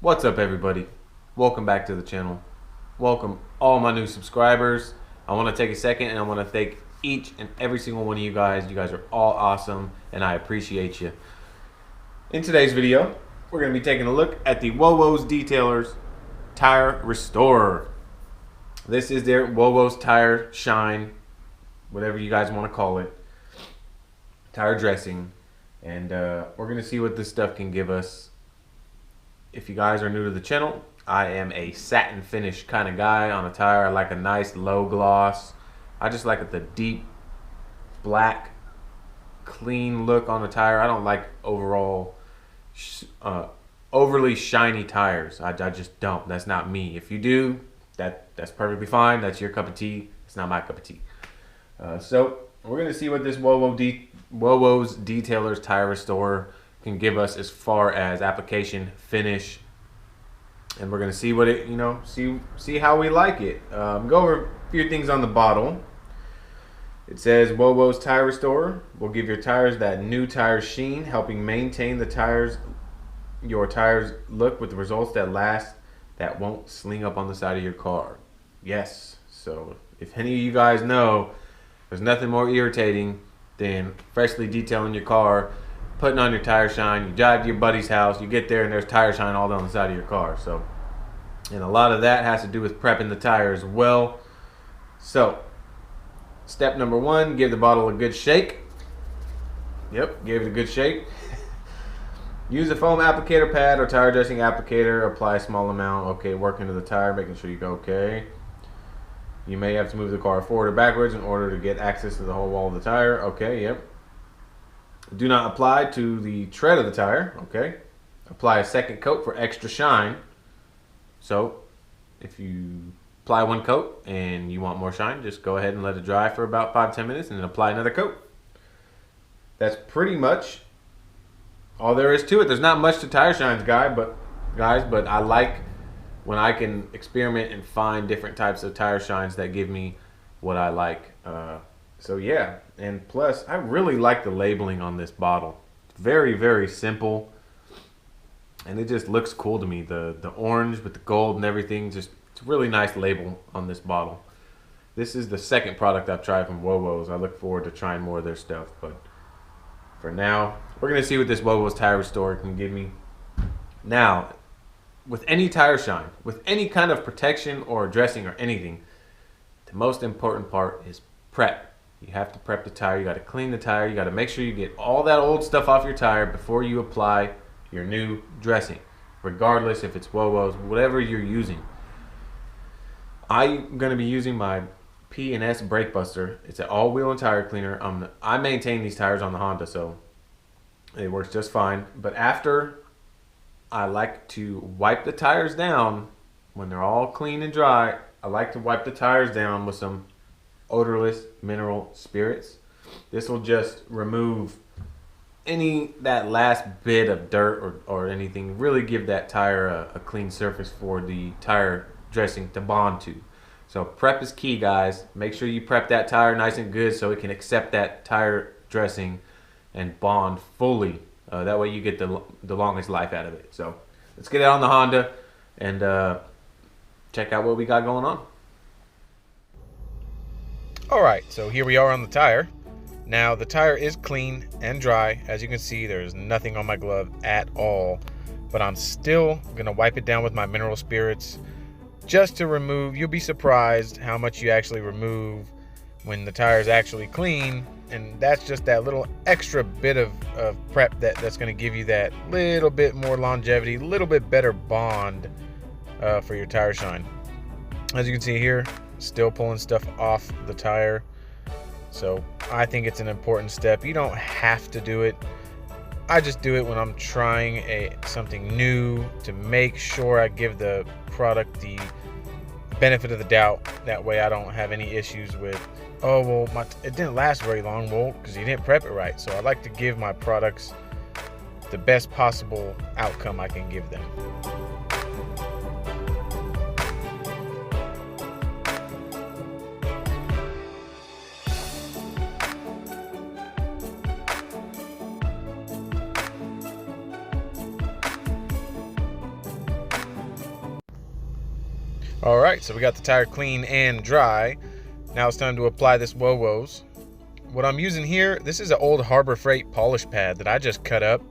What's up, everybody? Welcome back to the channel. Welcome all my new subscribers. I want to take a second and I want to thank each and every single one of you guys. You guys are all awesome and I appreciate you. In today's video, we're going to be taking a look at the Wowos Detailers Tire Restorer. This is their Wowos Tire Shine, whatever you guys want to call it, tire dressing. And we're going to see what this stuff can give us. If you guys are new to the channel, I am a satin finish kind of guy on a tire. I like a nice low gloss. I just like the deep black clean look on a tire. I don't like overall overly shiny tires. I just don't. That's not me. If you do, that's perfectly fine. That's your cup of tea. It's not my cup of tea. So we're going to see what this Wowos Detailers Tire Restorer can give us as far as application, finish, and we're going to see what it, see how we like it. Go over a few things on the bottle. It says Wowos Tire Restorer will give your tires that new tire sheen, helping maintain your tires look with the results that last, that won't sling up on the side of your car. Yes, so if any of you guys know, there's nothing more irritating than freshly detailing your car, putting on your tire shine. You drive to your buddy's house, you get there and there's tire shine all down the side of your car. So, and a lot of that has to do with prepping the tire as well. So, step number one, give the bottle a good shake. Yep, gave it a good shake. Use a foam applicator pad or tire dressing applicator. Apply a small amount. Okay, work into the tire, making sure you go okay. You may have to move the car forward or backwards in order to get access to the whole wall of the tire. Okay, yep. Do not apply to the tread of the tire. Okay. Apply a second coat for extra shine. So, if you apply one coat and you want more shine, just go ahead and let it dry for about 5-10 minutes and then apply another coat. That's pretty much all there is to it. There's not much to tire shines, guys, but I like when I can experiment and find different types of tire shines that give me what I like. So yeah, and plus I really like the labeling on this bottle. Very, very simple, and it just looks cool to me. The orange with the gold and everything, just it's a really nice label on this bottle. This is the second product I've tried from Wowos. I look forward to trying more of their stuff, but for now, we're gonna see what this Wowos Tire Restorer can give me. Now, with any tire shine, with any kind of protection or dressing or anything, the most important part is prep. You have to prep the tire. You got to clean the tire. You got to make sure you get all that old stuff off your tire before you apply your new dressing, regardless if it's Wowos, whatever you're using. I'm going to be using my P&S Brake Buster. It's an all-wheel and tire cleaner. I maintain these tires on the Honda, so it works just fine. But after, I like to wipe the tires down when they're all clean and dry. I like to wipe the tires down with some odorless mineral spirits. This will just remove that last bit of dirt or anything. Really give that tire a clean surface for the tire dressing to bond to. So prep is key, guys. Make sure you prep that tire nice and good so it can accept that tire dressing and bond fully. That way you get the longest life out of it. So let's get it on the Honda and check out what we got going on. Alright, so here we are on the tire. Now the tire is clean and dry. As you can see, there's nothing on my glove at all. But I'm still going to wipe it down with my mineral spirits just to remove. You'll be surprised how much you actually remove when the tire is actually clean. And that's just that little extra bit of prep that's going to give you that little bit more longevity, a little bit better bond for your tire shine. As you can see here, still pulling stuff off the tire. So I think it's an important step. You don't have to do it. I just do it when I'm trying something new to make sure I give the product the benefit of the doubt. That way I don't have any issues with, oh, well, it didn't last very long. Well, because you didn't prep it right. So I like to give my products the best possible outcome I can give them. All right, so we got the tire clean and dry. Now it's time to apply this Wowos. What I'm using here, this is an old Harbor Freight polish pad that I just cut up,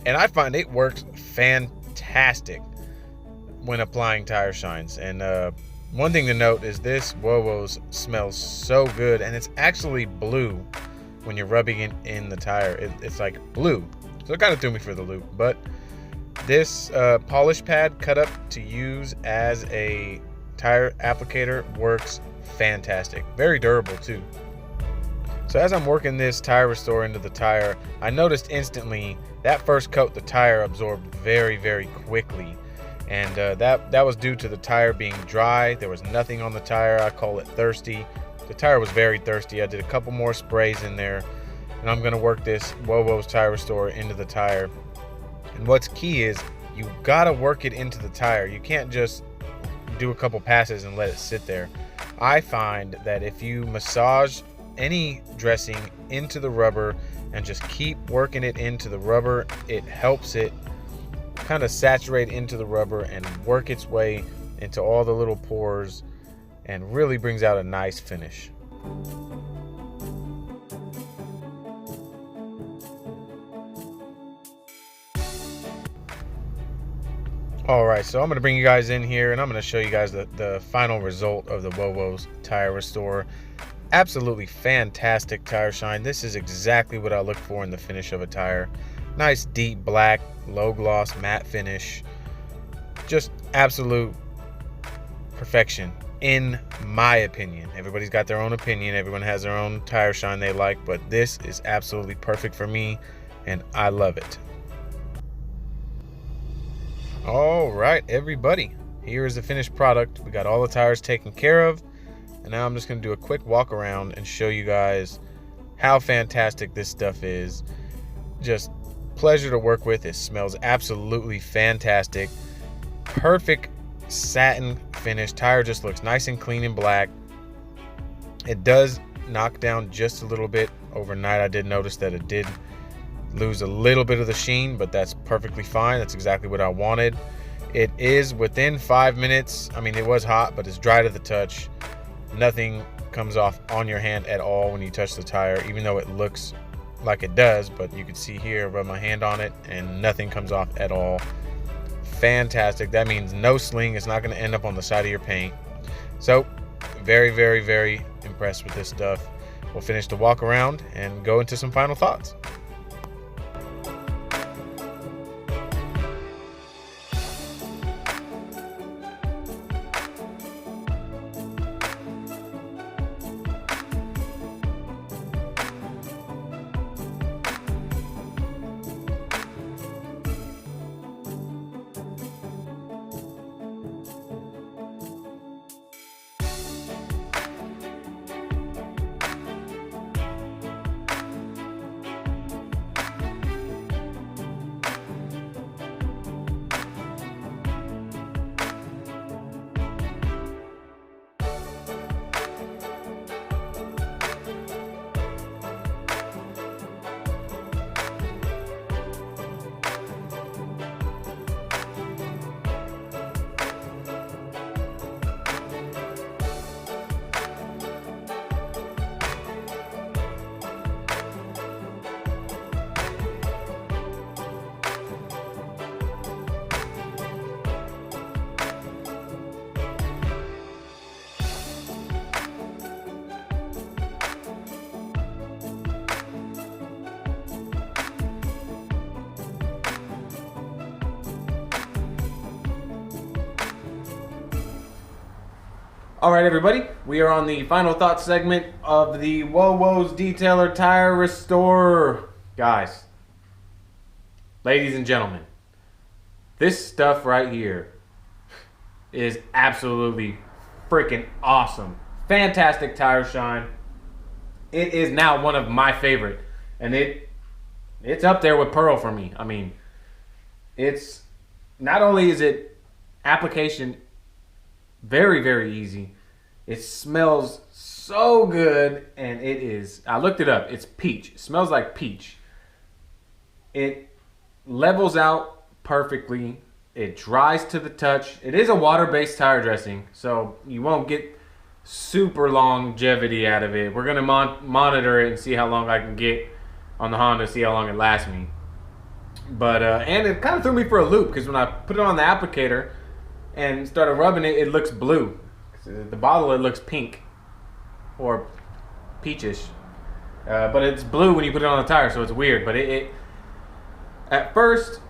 and I find it works fantastic when applying tire shines. And one thing to note is this Wowos smells so good, and it's actually blue when you're rubbing it in the tire. It's like blue, so it kind of threw me for the loop. But this polish pad cut up to use as a tire applicator works fantastic. Very durable too. So as I'm working this tire restore into the tire, I noticed instantly that first coat the tire absorbed very quickly. And that was due to the tire being dry. There was nothing on the tire. I call it thirsty. The tire was very thirsty. I did a couple more sprays in there, and I'm gonna work this Wowo's tire restore into the tire. And what's key is you gotta work it into the tire. You can't just do a couple passes and let it sit there. I find that if you massage any dressing into the rubber and just keep working it into the rubber, it helps it kind of saturate into the rubber and work its way into all the little pores and really brings out a nice finish. Alright, so I'm going to bring you guys in here and I'm going to show you guys the final result of the Wowo's tire restore. Absolutely fantastic tire shine. This is exactly what I look for in the finish of a tire. Nice deep black, low gloss matte finish. Just absolute perfection in my opinion. Everybody's got their own opinion. Everyone has their own tire shine they like, but this is absolutely perfect for me and I love it. All right, everybody, here is the finished product. We got all the tires taken care of, and now I'm just going to do a quick walk around and show you guys how fantastic this stuff is. Just pleasure to work with. It smells absolutely fantastic. Perfect satin finish. Tire just looks nice and clean and black. It does knock down just a little bit overnight. I did notice that it did lose a little bit of the sheen, but that's perfectly fine. That's exactly what I wanted. It is within 5 minutes. I mean, it was hot, but it's dry to the touch. Nothing comes off on your hand at all when you touch the tire, even though it looks like it does. But you can see here, rub my hand on it and nothing comes off at all. Fantastic. That means no sling. It's not going to end up on the side of your paint. So very impressed with this stuff. We'll finish the walk around and go into some final thoughts. All right, everybody, we are on the final thought segment of the Wowo's Detailer Tire Restore. Guys, ladies and gentlemen, this stuff right here is absolutely freaking awesome. Fantastic tire shine. It is now one of my favorite, and it's up there with Pearl for me. I mean, it's not only is it application very easy, it smells so good, and it is, I looked it up, it's peach. It smells like peach. It levels out perfectly. It dries to the touch. It is a water-based tire dressing, so you won't get super longevity out of it. We're gonna monitor it and see how long I can get on the Honda, see how long it lasts me. But and it kind of threw me for a loop because when I put it on the applicator and started rubbing it, it looks blue. The bottle, it looks pink or peachish, but it's blue when you put it on the tire, so it's weird. But it at first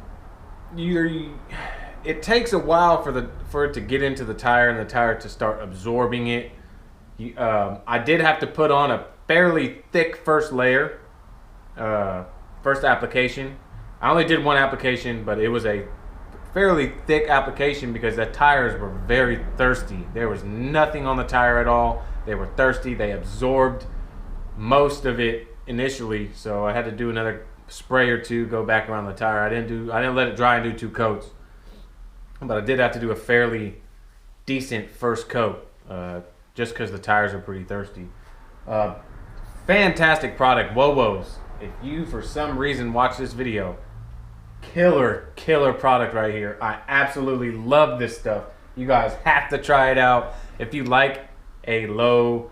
it takes a while for it to get into the tire and the tire to start absorbing it. I did have to put on a fairly thick first layer, first application. I only did one application, but it was a fairly thick application because the tires were very thirsty. There was nothing on the tire at all. They were thirsty. They absorbed most of it initially, so I had to do another spray or two, go back around the tire. I didn't let it dry and do 2 coats, but I did have to do a fairly decent first coat, just because the tires are pretty thirsty. Fantastic product, Wowos. If you for some reason watch this video, killer product right here. I absolutely love this stuff. You guys have to try it out if you like a low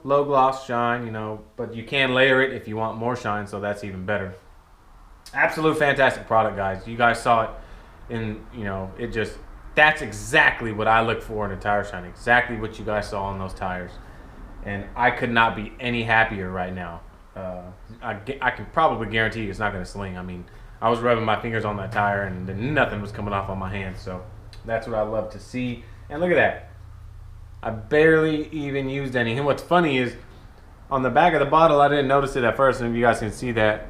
gloss shine, but you can layer it if you want more shine, so that's even better. Absolute fantastic product, guys. You guys saw it in, that's exactly what I look for in a tire shine. Exactly what you guys saw on those tires. And I could not be any happier right now. I can probably guarantee you it's not going to sling. I mean, I was rubbing my fingers on that tire and nothing was coming off on my hands. So that's what I love to see. And look at that. I barely even used any. And what's funny is on the back of the bottle, I didn't notice it at first. And if you guys can see that,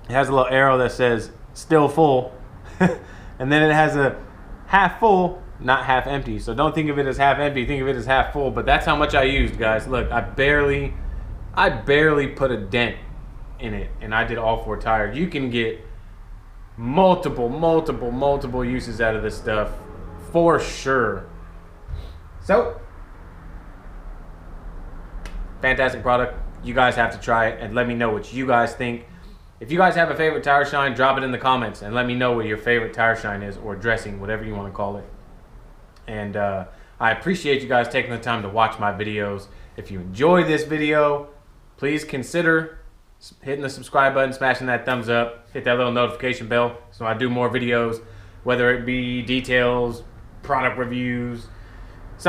it has a little arrow that says still full. And then it has a half full, not half empty. So don't think of it as half empty, think of it as half full. But that's how much I used, guys. Look, I barely put a dent in it, and I did all 4 tires. You can get multiple uses out of this stuff for sure. So fantastic product. You guys have to try it and let me know what you guys think. If you guys have a favorite tire shine, drop it in the comments and let me know what your favorite tire shine is, or dressing, whatever you want to call it. And I appreciate you guys taking the time to watch my videos. If you enjoy this video, please consider hitting the subscribe button, smashing that thumbs up, hit that little notification bell so I do more videos, whether it be details, product reviews,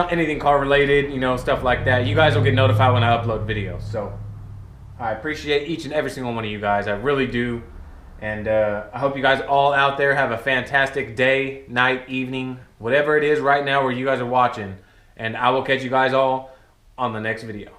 anything car related, stuff like that. You guys will get notified when I upload videos. So I appreciate each and every single one of you guys. I really do. And I hope you guys all out there have a fantastic day, night, evening, whatever it is right now where you guys are watching. And I will catch you guys all on the next video.